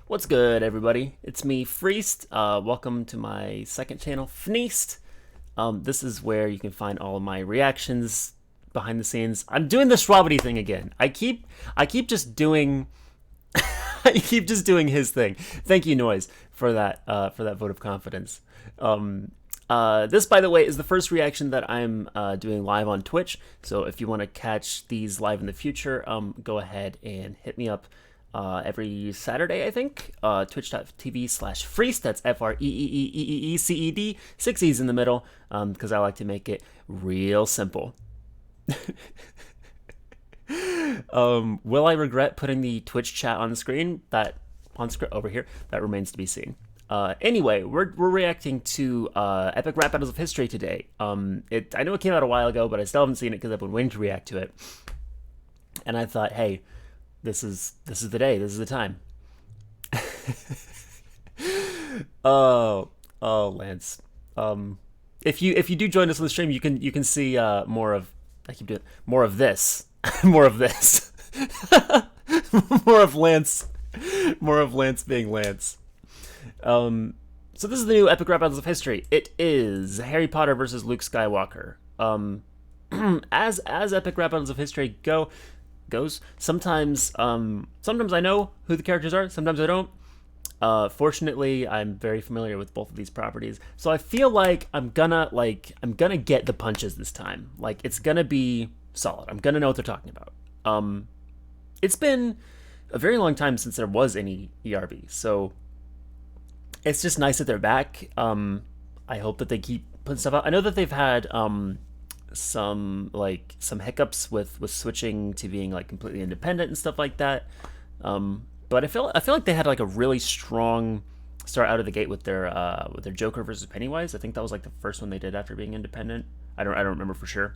What's good, everybody? It's me, Freeced. Welcome to my second channel, Freeced. This is where you can find all of my reactions behind the scenes. I'm doing the Schwabity thing again. I keep just doing, I keep just doing his thing. Thank you, Noise, for that vote of confidence. This, by the way, is the first reaction that I'm doing live on Twitch. So if you want to catch these live in the future, go ahead and hit me up. Every Saturday, I think, twitch.tv/Freeced, that's Freeeeeeeced, 6 E's in the middle, because I like to make it real simple. Will I regret putting the Twitch chat on the screen? Over here, that remains to be seen. Anyway, we're reacting to Epic Rap Battles of History today. I know it came out a while ago, but I still haven't seen it because I've been waiting to react to it. And I thought, hey, this is the day. This is the time. oh, Lance. If you do join us on the stream, you can see more of more of this, more of this, more of Lance being Lance. So this is the new Epic Rap Battles of History. It is Harry Potter versus Luke Skywalker. As Epic Rap Battles of History goes. Sometimes I know who the characters are, sometimes I don't. Fortunately, I'm very familiar with both of these properties, so I feel like I'm gonna get the punches this time. Like, it's gonna be solid. I'm gonna know what they're talking about. It's been a very long time since there was any ERB, so it's just nice that they're back. I hope that they keep putting stuff out. I know that they've had some hiccups with switching to being like completely independent and stuff like that, but I feel like they had like a really strong start out of the gate with their Joker versus Pennywise. I think that was like the first one they did after being independent. I don't remember for sure.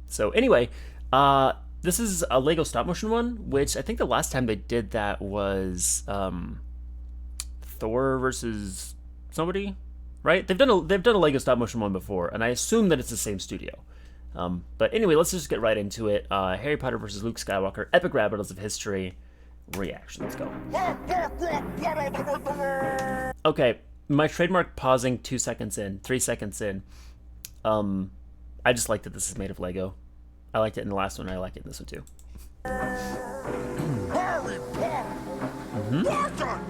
So anyway, this is a Lego stop motion one, which I think the last time they did that was Thor versus somebody. Right? They've done a Lego stop motion one before, and I assume that it's the same studio. But anyway, let's just get right into it. Harry Potter versus Luke Skywalker, Epic Rap Battles of History reaction. Let's go. Okay, my trademark pausing 2 seconds in, 3 seconds in. I just like that this is made of Lego. I liked it in the last one, and I like it in this one too. Harry Potter!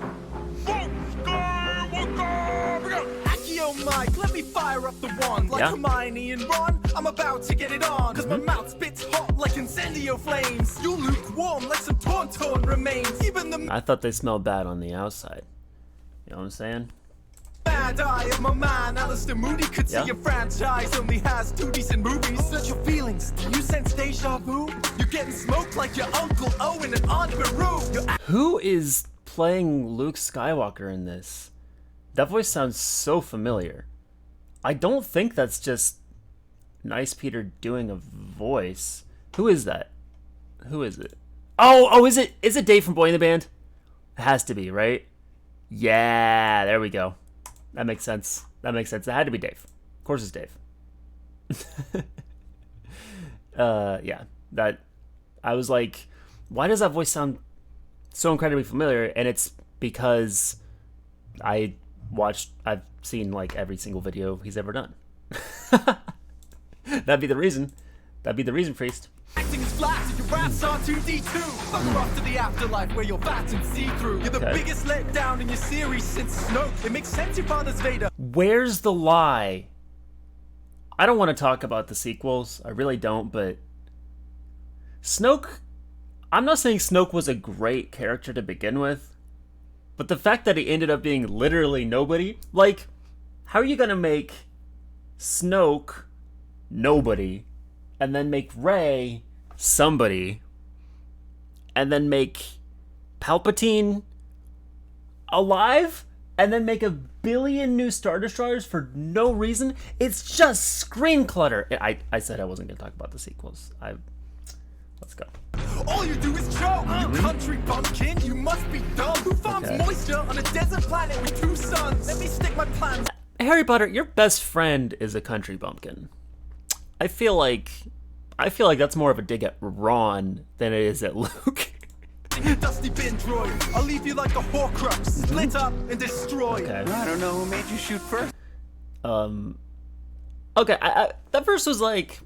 Mike, let me fire up the wand like Hermione and Ron. I'm about to get it on, cause my mouth spits hot like incendio flames. You lukewarm like some tauntaun remains. Even the I thought they smelled bad on the outside. You know what I'm saying? Bad eye of my man, Alistair Moody could see your franchise only has 2 decent movies. Search your feelings, do you sense deja vu? You're getting smoked like your Uncle Owen and Aunt Beru. Who is playing Luke Skywalker in this? That voice sounds so familiar. I don't think that's just Nice Peter doing a voice. Who is that? Who is it? Oh, is it Dave from Boy in the Band? It has to be, right? Yeah, there we go. That makes sense. That makes sense. It had to be Dave. Of course it's Dave. Yeah, that I was like, why does that voice sound so incredibly familiar? And it's because I've seen like every single video he's ever done. That'd be the reason. That'd be the reason, Priest. Acting is flat if your raps are 2D2. Fuck off to the afterlife where you're fat and see-through. You're the biggest letdown in your series since Snoke. It makes sense your father's Vader. Where's the lie? I don't want to talk about the sequels. I really don't, but Snoke, I'm not saying Snoke was a great character to begin with, but the fact that he ended up being literally nobody, like, how are you gonna make Snoke nobody, and then make Rey somebody, and then make Palpatine alive, and then make 1 billion new Star Destroyers for no reason? It's just screen clutter. I said I wasn't gonna talk about the sequels. Let's go. All you do is choke. You country bumpkin, you must be dumb. Who farms moisture on a desert planet with 2 suns? Let me stick my plans. Harry Potter, your best friend is a country bumpkin. I feel like that's more of a dig at Ron than it is at Luke. in your dusty bin droid. I'll leave you like a Horcrux, split up and destroyed. Okay. I don't know who made you shoot first. Okay, that verse was like,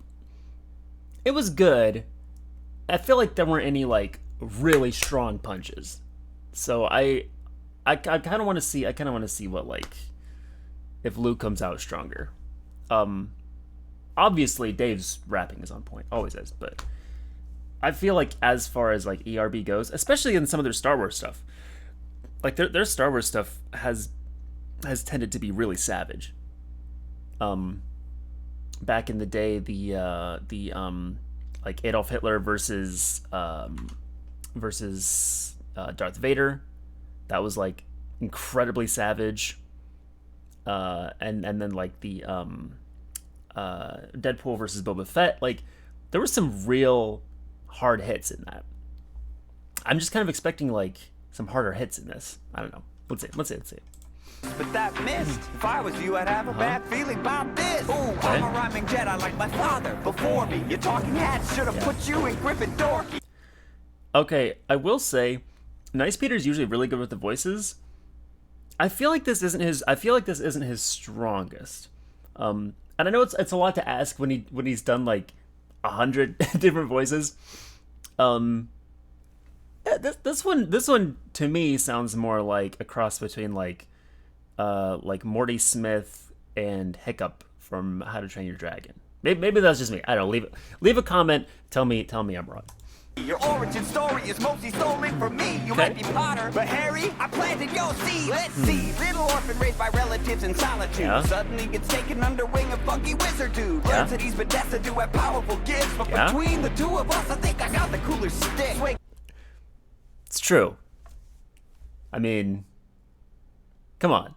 it was good. I feel like there weren't any like really strong punches, so I kind of want to see. I kind of want to see what like if Luke comes out stronger. Obviously Dave's rapping is on point, always is, but I feel like as far as like ERB goes, especially in some of their Star Wars stuff, like their Star Wars stuff has tended to be really savage. Back in the day, the like Adolf Hitler versus Darth Vader, that was like incredibly savage. And then like the Deadpool versus Boba Fett, like there were some real hard hits in that. I'm just kind of expecting like some harder hits in this. I don't know. Let's see. But that missed. If I was you, I'd have a bad feeling about this. Ooh, I'm a rhyming Jedi like my father before me. Your talking hats should have put you in Gryffindor. Okay, I will say, Nice Peter's usually really good with the voices. I feel like this isn't his strongest. And I know it's a lot to ask when he's done like 100 different voices. This one to me sounds more like a cross between like Morty Smith and Hiccup from How to Train Your Dragon. Maybe that's just me. I don't know. Leave a comment. Tell me I'm wrong. Your origin story is mostly stolen from me. You might be Potter, but Harry, I planted your seed. Let's see, little orphan raised by relatives in solitude. Suddenly gets taken under wing of funky wizard dude. Learns that he's Bethesda do have powerful gifts, but between the two of us, I think I got the cooler stick. Wait. It's true. I mean, come on,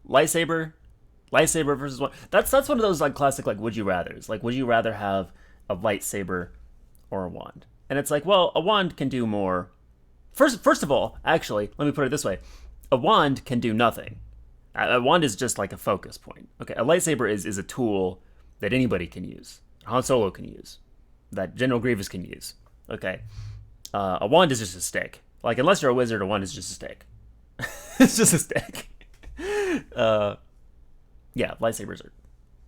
lightsaber versus one. That's one of those like classic like would you rather's. Like, would you rather have a lightsaber or a wand? And it's like, well, a wand can do more. First of all, actually, let me put it this way: a wand can do nothing. A wand is just like a focus point. Okay, a lightsaber is a tool that anybody can use. Han Solo can use. That General Grievous can use. Okay, a wand is just a stick. Like, unless you're a wizard, a wand is just a stick. It's just a stick. Yeah, lightsabers are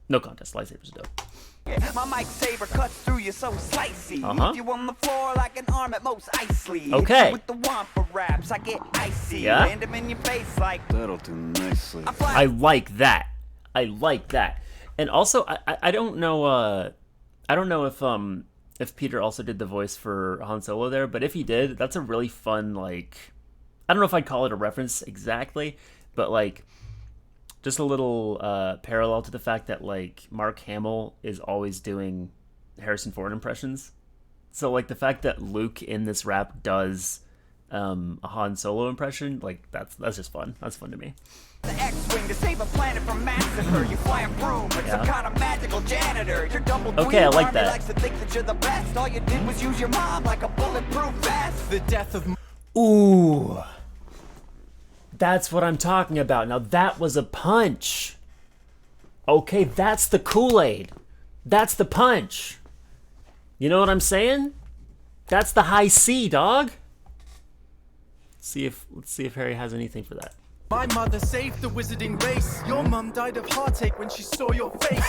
no contest. Lightsabers are dope. My mic saber cuts through you so slicey. Leave you on the floor like an arm at most icy. Okay. With the wand for raps, I get icy. Yeah. Land him in your face like That'll do nicely. I like that. And also, I don't know. I don't know if Peter also did the voice for Han Solo there, but if he did, that's a really fun like. I don't know if I'd call it a reference exactly, but like. Just a little parallel to the fact that like Mark Hamill is always doing Harrison Ford impressions. So like the fact that Luke in this rap does a Han Solo impression, like that's just fun. That's fun to me. the X-Wing to save a planet from massacre. You fly a broom like some kind of magical janitor. You're double okay, I like that. Likes to think that you're the best. All you did was use your mom like a bulletproof vest. The death of... Ooh. That's what I'm talking about. Now that was a punch. Okay, that's the Kool-Aid. That's the punch. You know what I'm saying? That's the high C, dog. Let's see if Harry has anything for that. My mother saved the wizarding race. Your mum died of heartache when she saw your face.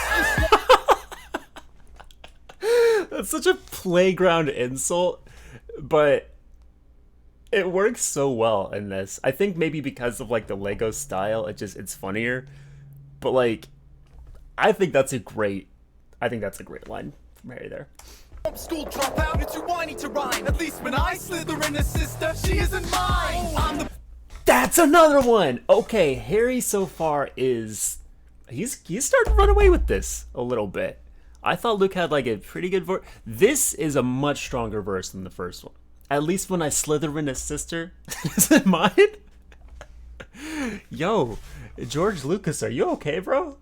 That's such a playground insult, but it works so well in this. I think maybe because of like the Lego style, it's funnier. But like, I think that's a great line from Harry there. School dropout, you're too whiny to rhyme. At least when I slither in a sister, she isn't mine. I'm the... That's another one. Okay, Harry so far is he's starting to run away with this a little bit. I thought Luke had like a pretty good verse. This is a much stronger verse than the first one. At least when I slither in a sister, is it mine? Yo, George Lucas, are you okay, bro?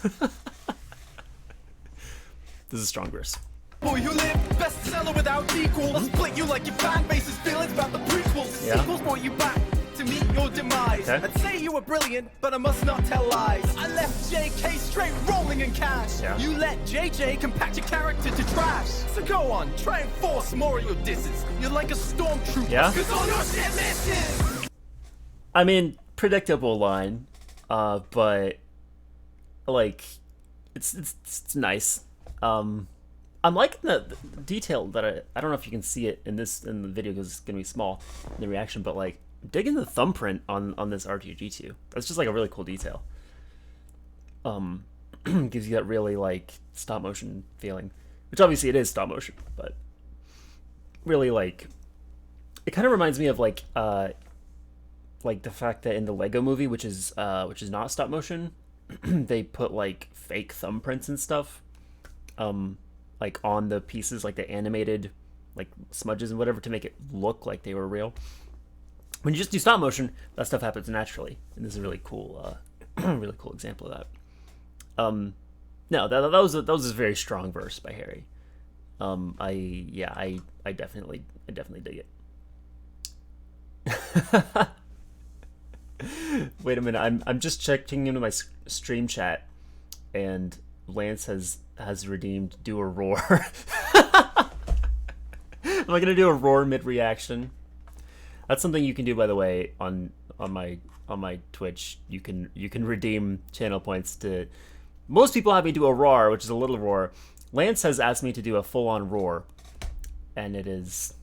This is a strong verse. Boy, you live bestseller without equal. I'll split you like your fan base's feelings about the prequels. Yeah. Sequels point you back to meet your demise. skies. Okay. I'd say you were brilliant, but I must not tell lies. I left JK straight rolling in cash. Yeah. You let JJ compact your character to trash. So go on, try and force more of your disses. You're like a stormtrooper. Yeah. Cause all your shit misses. I mean, predictable line, but like, it's nice. I'm liking the detail that I don't know if you can see it in the video because it's gonna be small in the reaction, but like digging the thumbprint on this R2-D2. That's just like a really cool detail. Gives you that really like stop motion feeling, which obviously it is stop motion, but really like it kind of reminds me of like the fact that in the Lego movie, which is not stop motion, they put like fake thumbprints and stuff like on the pieces, like the animated like smudges and whatever, to make it look like they were real. When you just do stop motion, that stuff happens naturally, and this is a really cool really cool example of that. No, that was a very strong verse by Harry. I definitely dig it. Wait a minute, I'm just checking into my stream chat, and Lance has redeemed do a roar. Am I gonna do a roar mid reaction? That's something you can do, by the way, on my Twitch. You can redeem channel points to. Most people have me do a roar, which is a little roar. Lance has asked me to do a full-on roar, and it is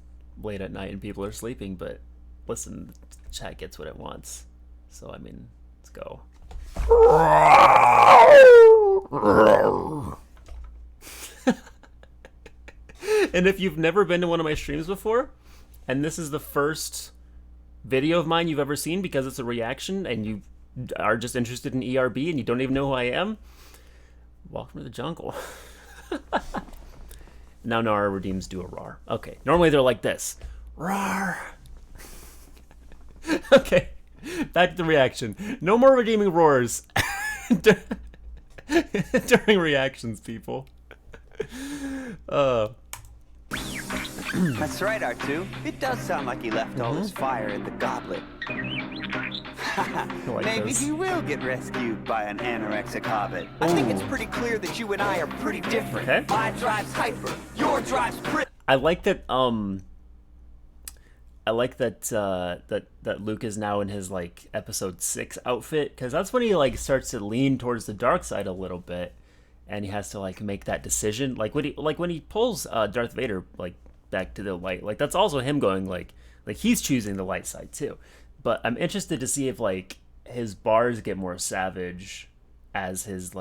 late at night and people are sleeping. But listen, the chat gets what it wants. So I mean, let's go. And if you've never been to one of my streams before, and this is the first video of mine you've ever seen because it's a reaction, and you are just interested in ERB and you don't even know who I am, welcome to the jungle. Now Nara redeems do a roar. Okay, normally they're like this. Roar. Okay, back to the reaction. No more redeeming roars during reactions, people. That's right, R2. It does sound like he left all his fire in the goblet. Like Maybe this. he will get rescued by an anorexic hobbit. I think it's pretty clear that you and I are pretty different. Okay. My drive's hyper, your drive's pretty. I like that. That Luke is now in his like episode 6 outfit, because that's when he like starts to lean towards the dark side a little bit, and he has to like make that decision. Like when he pulls Darth Vader like back to the light, like that's also him going like he's choosing the light side too. But I'm interested to see if like his bars get more savage as his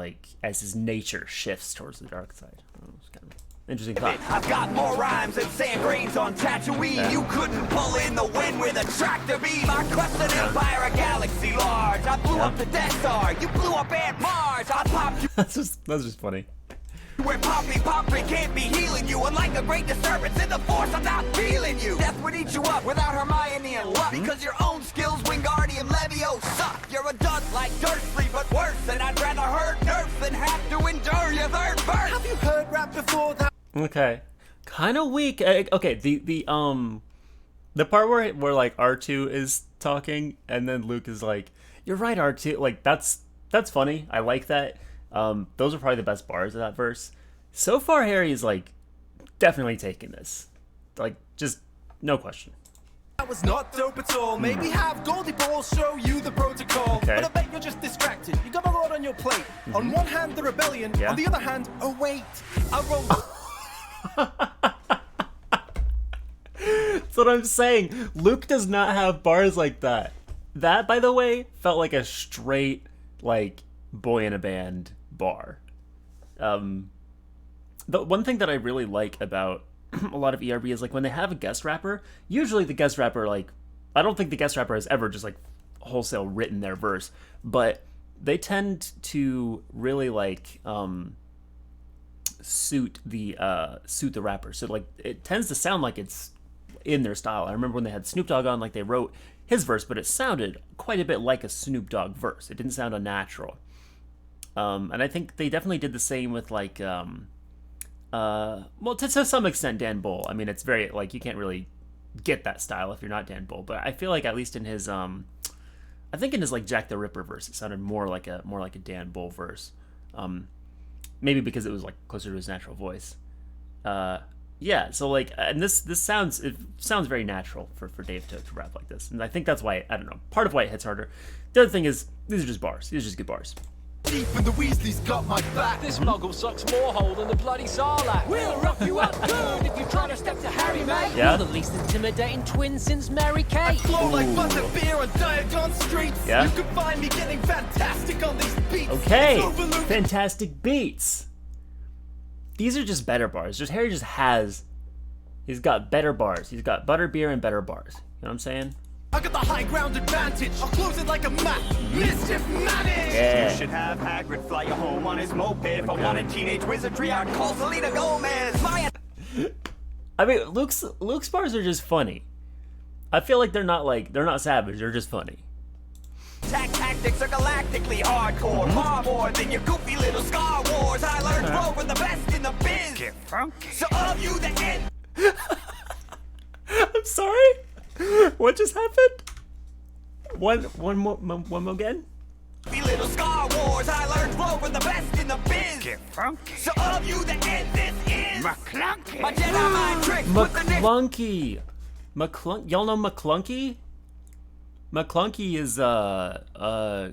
nature shifts towards the dark side. It's kind of interesting thought. I've got more rhymes than sand grains on Tatooine. Yeah. You couldn't pull in the wind with a tractor beam. I crushed an empire, a galaxy large. I blew up the Death Star. You blew up Aunt Mars. I popped you That's just funny. where Poppy can't be healing you. Unlike a great disturbance in the Force, I'm not feeling you. Death would eat you up without Hermione and luck. Because your own skills, Wingardium Levio, suck. You're a dust like Dursley, but worse. And I'd rather hurt nerfs than have to endure your third verse. Have you heard rap before that? Okay, kind of weak. Okay, the part where like R2 is talking and then Luke is like, "You're right, R2." Like that's funny. I like that. Those are probably the best bars of that verse. So far, Harry is like definitely taking this, like just no question. That was not dope at all. Maybe have Goldie Balls show you the protocol. Okay. But I bet you're just distracted. You got a lot on your plate. On one hand, the rebellion. Yeah. On the other hand, oh wait, I rolled. That's what I'm saying. Luke does not have bars like that. That, by the way, felt like a straight like boy in a band bar. The one thing that I really like about a lot of ERB is like when they have a guest rapper, usually the guest rapper, like, I don't think the guest rapper has ever just like wholesale written their verse, but they tend to really like suit the rapper. So like it tends to sound like it's in their style. I remember when they had Snoop Dogg on, like they wrote his verse, but it sounded quite a bit like a Snoop Dogg verse. It didn't sound unnatural. And I think they definitely did the same with like well, to some extent, Dan Bull. I mean, it's very, like, you can't really get that style if you're not Dan Bull. But I feel like, at least in his I think in his like Jack the Ripper verse, it sounded more like a Dan Bull verse. Maybe because it was like closer to his natural voice. Yeah, so like, and this sounds very natural for Dave to rap like this, and I think that's why, I don't know, part of why it hits harder. The other thing is, these are just bars. These are just good bars. Deep in the Weasley's got my back. This muggle sucks more hole than the bloody Sarlacc. We'll rock you up good if you try to step to Harry, mate. Yeah. You're the least intimidating twin since Mary Kate. Flow like butter beer on Diagon streets. Yeah. You can find me getting fantastic on these beats. Okay, It's overlooked. fantastic beats. These are just better bars. Just Harry just has, he's got better bars. He's got butter beer and better bars. You know what I'm saying? I got the high ground advantage. I'll close it like a map. Mischief managed. Yeah. You should have Hagrid fly you home on his moped. If I wanted teenage wizardry, I'd call Selena Gomez. I mean, Luke's bars are just funny. I feel like they're not savage. They're just funny. Tactics are galactically hardcore. Far more than your goofy little Star Wars. I learned Rover the best in the biz. Get funky. So of you the end. I'm sorry. What just happened? One more again? Goofy little Star Wars. I learned Rover the best in the biz. Get funky. So of you the end. This is McClunky. My Jedi mind trick. McClunky. Y'all know McClunky? McClunky is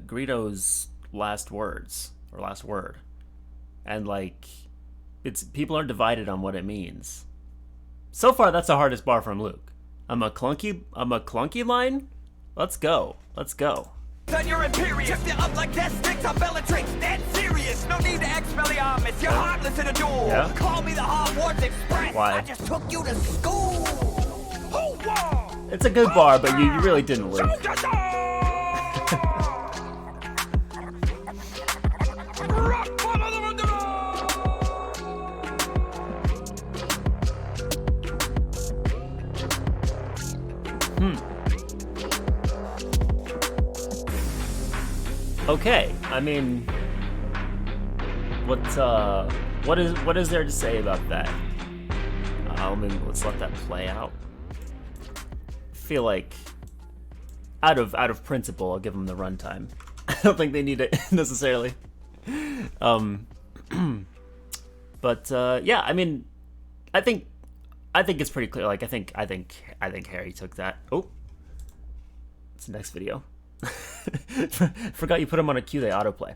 Greedo's last words or last word, and like, it's people are divided on what it means. So far, that's the hardest bar from Luke. A McClunky line. Let's go. On your Imperious. Shift it up like death sticks on Bellatrix. Dead serious. No need to Expelliarmus. You're heartless in a duel. Yeah. Call me the Hogwarts Express. Why? I just took you to school. It's a good bar, but you really didn't, Luke. Okay, I mean, what is there to say about that? Let's let that play out. I feel like, out of principle, I'll give them the runtime. I don't think they need it necessarily. But yeah, I mean, I think it's pretty clear. Like, I think Harry took that. Oh, it's the next video. Forgot you put them on a queue. They autoplay.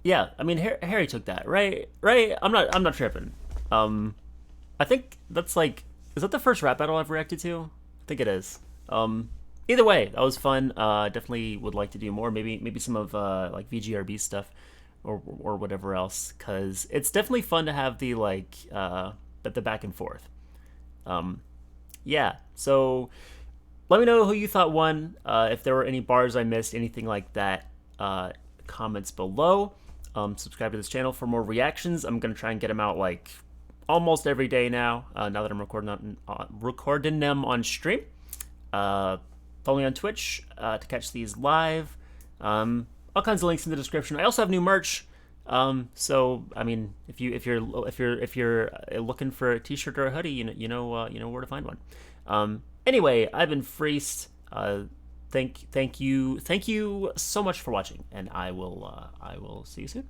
Yeah, I mean, Harry took that, right? I'm not tripping. I think that's like, is that the first rap battle I've reacted to? I think it is. Either way, that was fun. Definitely would like to do more. Maybe some of like VGRB stuff or whatever else, because it's definitely fun to have the like the back and forth. Yeah. So let me know who you thought won. If there were any bars I missed, anything like that. Comments below. Subscribe to this channel for more reactions. I'm gonna try and get them out like almost every day now. Now that I'm recording them on stream. Follow me on Twitch to catch these live. All kinds of links in the description. I also have new merch. So I mean, if you're looking for a t-shirt or a hoodie, you know where to find one. Anyway, I've been Freeced. Thank you so much for watching, and I will see you soon.